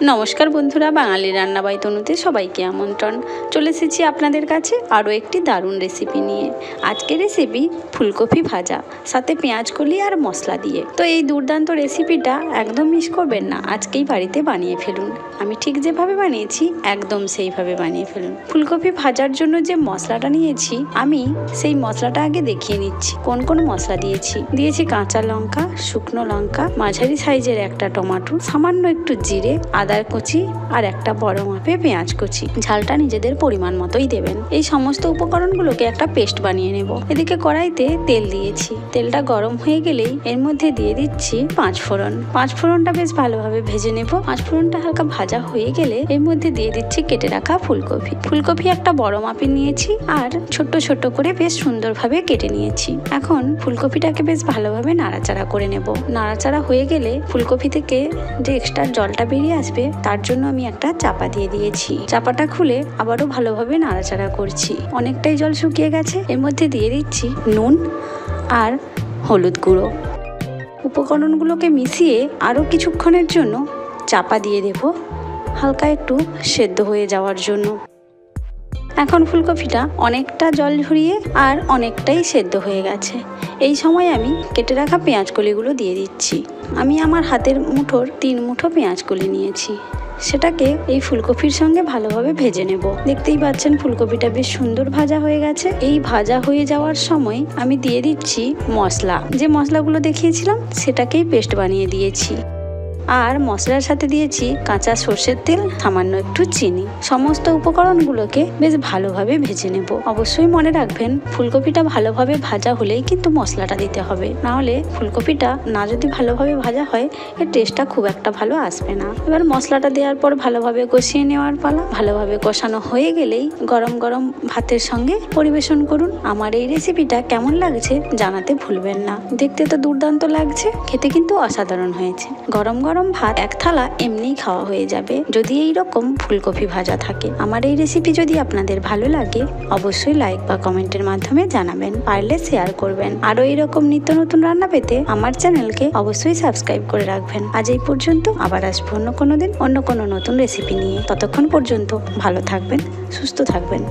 নমস্কার বন্ধুরা, বাঙালি রান্না বাই তনুতে সবাইকে আমন্ত্রণ। চলে এসেছি আপনাদের কাছে আরও একটি দারুণ রেসিপি নিয়ে। আজকের রেসিপি ফুলকপি ভাজা, সাথে পেঁয়াজ কলি আর মশলা দিয়ে। তো এই দুর্দান্ত রেসিপিটা একদম মিস করবেন না, আজকেই বাড়িতে বানিয়ে ফেলুন। আমি ঠিক যেভাবে বানিয়েছি একদম সেইভাবে বানিয়ে ফেলুন। ফুলকপি ভাজার জন্য যে মশলাটা নিয়েছি, আমি সেই মশলাটা আগে দেখিয়ে নিচ্ছি। কোন কোন মশলা দিয়েছি কাঁচা লঙ্কা, শুকনো লঙ্কা, মাঝারি সাইজের একটা টমেটো, সামান্য একটু জিরে, আদার কুচি আর একটা বড় মাপে পেঁয়াজ কুচি। ঝালটা নিজেদের পরিমাণ মতোই দেবেন। এই সমস্ত উপকরণগুলোকে একটা পেস্ট বানিয়ে নেব। এদিকে কড়াইতে তেল দিয়েছি। তেলটা গরম হয়ে গেলেই এর মধ্যে দিয়ে দিচ্ছি পাঁচফোড়নটা বেশ ভালোভাবে ভেজে নেব। পাঁচফোড়নটা হালকা ভাজা হয়ে গেলে এর মধ্যে দিয়ে দিচ্ছি কেটে রাখা ফুলকপি একটা বড় মাপে নিয়েছি আর ছোট্ট ছোট্ট করে বেশ সুন্দরভাবে কেটে নিয়েছি। এখন ফুলকপিটাকে বেশ ভালোভাবে নাড়াচাড়া করে নেব। নাড়াচাড়া হয়ে গেলে ফুলকপি থেকে যে এক্সট্রা জলটা বেরিয়ে আসবে, তার জন্য আমি একটা চাপা দিয়ে দিয়েছি। চাপাটা খুলে আবারও ভালোভাবে নাড়াচাড়া করছি। অনেকটাই জল শুকিয়ে গেছে। এর মধ্যে দিয়ে দিচ্ছি নুন আর হলুদ গুঁড়ো। উপকরণগুলোকে মিশিয়ে আরও কিছুক্ষণের জন্য চাপা দিয়ে দেব, হালকা একটু সেদ্ধ হয়ে যাওয়ার জন্য। এখন ফুলকপিটা অনেকটা জল ঝরিয়ে আর অনেকটাই সেদ্ধ হয়ে গেছে। এই সময় আমি কেটে রাখা পেঁয়াজ কলিগুলো দিয়ে দিচ্ছি। আমি আমার হাতের মুঠোর 3 মুঠো পেঁয়াজ কলি নিয়েছি। সেটাকে এই ফুলকপির সঙ্গে ভালোভাবে ভেজে নেব। দেখতেই পাচ্ছেন ফুলকপিটা বেশ সুন্দর ভাজা হয়ে গেছে। এই ভাজা হয়ে যাওয়ার সময় আমি দিয়ে দিচ্ছি মশলা। যে মশলাগুলো দেখিয়েছিলাম সেটাকেই পেস্ট বানিয়ে দিয়েছি। আর মশলার সাথে দিয়েছি কাঁচা সর্ষের তেল, সামান্য একটু চিনি। সমস্ত উপকরণগুলোকে বেশ ভালোভাবে ভেজে নেব। অবশ্যই মনে রাখবেন, ফুলকপিটা ভালোভাবে ভাজা হলেই কিন্তু মশলাটা দিতে হবে, নাহলে ফুলকপিটা না যদি ভালোভাবে ভাজা হয় এর টেস্টটা খুব একটা ভালো আসবে না। এবার মশলাটা দেওয়ার পর ভালোভাবে কষিয়ে নেওয়ার পালা। ভালোভাবে কষানো হয়ে গেলেই গরম গরম ভাতের সঙ্গে পরিবেশন করুন। আমার এই রেসিপিটা কেমন লাগছে জানাতে ভুলবেন না। দেখতে তো দুর্দান্ত লাগছে, খেতে কিন্তু অসাধারণ হয়েছে। গরম গরম ভাত এক থালা এমনিই খাওয়া হয়ে যাবে যদি এই রকম ফুলকপি ভাজা থাকে। আমার এই রেসিপি যদি আপনাদের ভালো লাগে অবশ্যই লাইক বা কমেন্টের মাধ্যমে জানাবেন, পারলে শেয়ার করবেন। আরও এইরকম নিত্য নতুন রান্না পেতে আমার চ্যানেলকে অবশ্যই সাবস্ক্রাইব করে রাখবেন। আজ এই পর্যন্ত, আবার আসবো অন্য কোনো দিন অন্য কোনো নতুন রেসিপি নিয়ে। ততক্ষণ পর্যন্ত ভালো থাকবেন, সুস্থ থাকবেন।